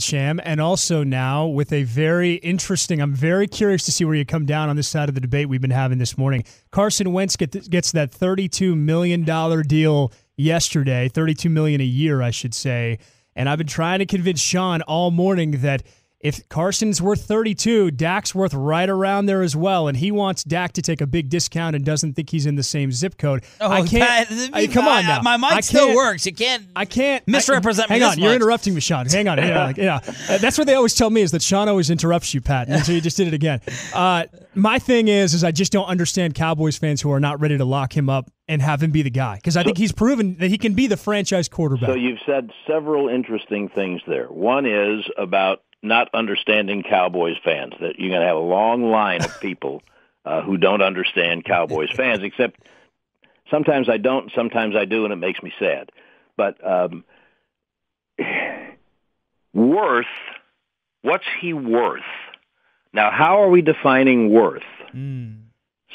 Sham, and also now with a very interesting, I'm very curious to see where you come down on this side of the debate we've been having this morning. Carson Wentz gets that $32 million deal yesterday, $32 million a year, I should say, and I've been trying to convince Sean all morning that if Carson's worth 32, Dak's worth right around there as well, and he wants Dak to take a big discount and doesn't think he's in the same zip code. Oh, I can't. Come on now. My mic still works. You can't. I can't misrepresent me. Hang on, you're interrupting me, Sean. Hang on. That's what they always tell me is that Sean always interrupts you, Pat. And so you just did it again. My thing is I just don't understand Cowboys fans who are not ready to lock him up and have him be the guy, because I think he's proven that he can be the franchise quarterback. So you've said several interesting things there. One is about not understanding Cowboys fans, that you're going to have a long line of people who don't understand Cowboys fans, except sometimes I don't, sometimes I do, and it makes me sad. But worth, what's he worth? Now, how are we defining worth?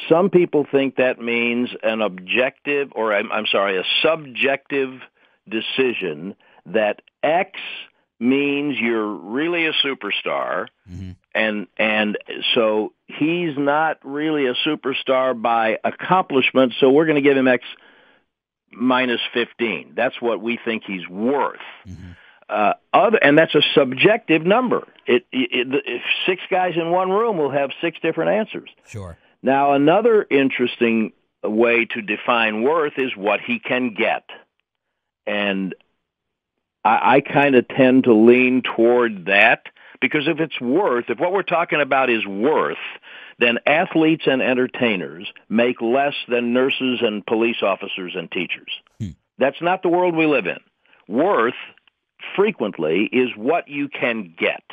Some people think that means an objective, or a subjective decision that X means you're really a superstar, and so he's not really a superstar by accomplishment, so we're going to give him X minus 15. That's what we think he's worth. And that's a subjective number. If six guys in one room will have six different answers. Sure. Now, another interesting way to define worth is what he can get. And I kind of tend to lean toward that, because if what we're talking about is worth, then athletes and entertainers make less than nurses and police officers and teachers. That's not the world we live in. Worth, frequently, is what you can get.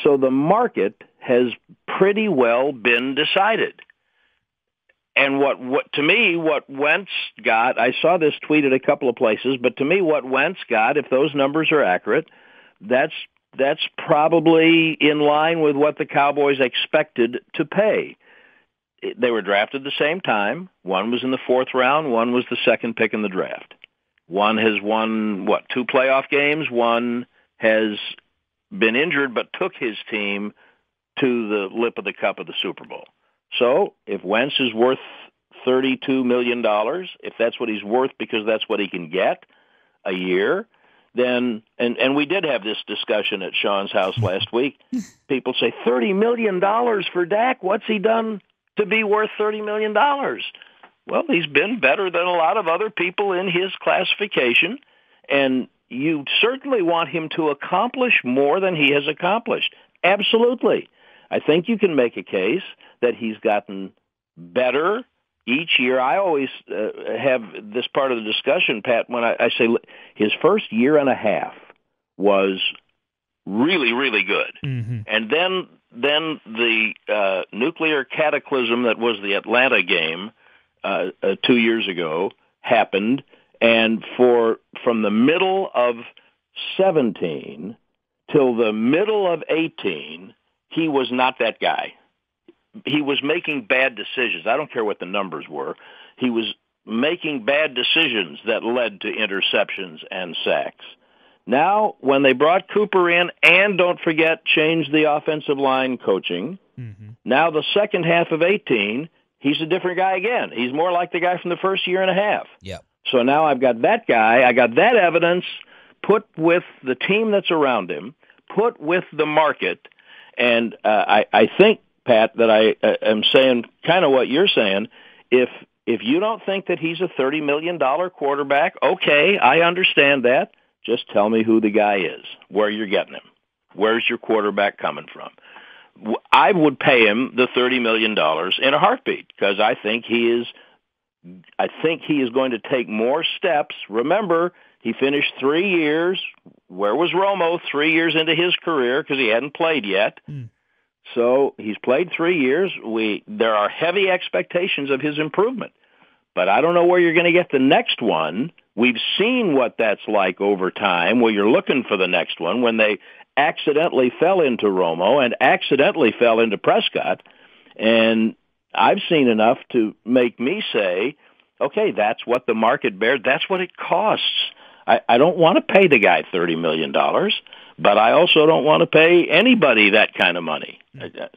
So the market has pretty well been decided. And what to me, what Wentz got, I saw this tweeted a couple of places, but to me, what Wentz got, if those numbers are accurate, that's probably in line with what the Cowboys expected to pay. They were drafted the same time. One was in the fourth round. One was the second pick in the draft. One has won, 2 playoff games. One has been injured but took his team to the lip of the cup of the Super Bowl. So if Wentz is worth $32 million, if that's what he's worth because that's what he can get a year, then, and we did have this discussion at Sean's house last week, people say, $30 million for Dak? What's he done to be worth $30 million? Well, he's been better than a lot of other people in his classification, and you certainly want him to accomplish more than he has accomplished. Absolutely. I think you can make a case that he's gotten better each year. I always have this part of the discussion, Pat, when I say his first year and a half was really, really good. And then the nuclear cataclysm that was the Atlanta game 2 years ago happened, and from the middle of 17 till the middle of 18, he was not that guy. He was making bad decisions. I don't care what the numbers were. He was making bad decisions that led to interceptions and sacks. Now, when they brought Cooper in, and don't forget, changed the offensive line coaching, now the second half of 18, he's a different guy again. He's more like the guy from the first year and a half. Yep. So now I've got that guy, I got that evidence, put with the team that's around him, put with the market, and I think, Pat, that I am saying kind of what you're saying. If you don't think that he's a $30 million quarterback, okay, I understand that. Just tell me who the guy is, where you're getting him. Where's your quarterback coming from? I would pay him the $30 million in a heartbeat, because I think he is going to take more steps. Remember, he finished 3 years. Where was Romo 3 years into his career, because he hadn't played yet? So he's played 3 years. There are heavy expectations of his improvement. But I don't know where you're going to get the next one. We've seen what that's like over time, where you're looking for the next one, when they accidentally fell into Romo and accidentally fell into Prescott. And I've seen enough to make me say, okay, that's what the market bears. That's what it costs. I don't want to pay the guy $30 million, But I also don't want to pay anybody that kind of money.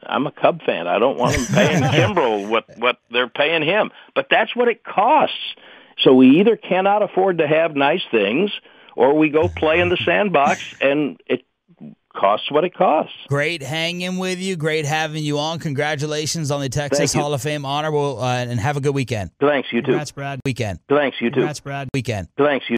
I'm a Cub fan. I don't want them paying Kimbrel what they're paying him. But that's what it costs. So we either cannot afford to have nice things, or we go play in the sandbox, and it costs what it costs. Great hanging with you. Great having you on. Congratulations on the Texas Hall of Fame honor. And have a good weekend. Thanks, you too. Congrats, Brad. Weekend. Thanks, you too. Congrats, Brad. Weekend. Thanks, you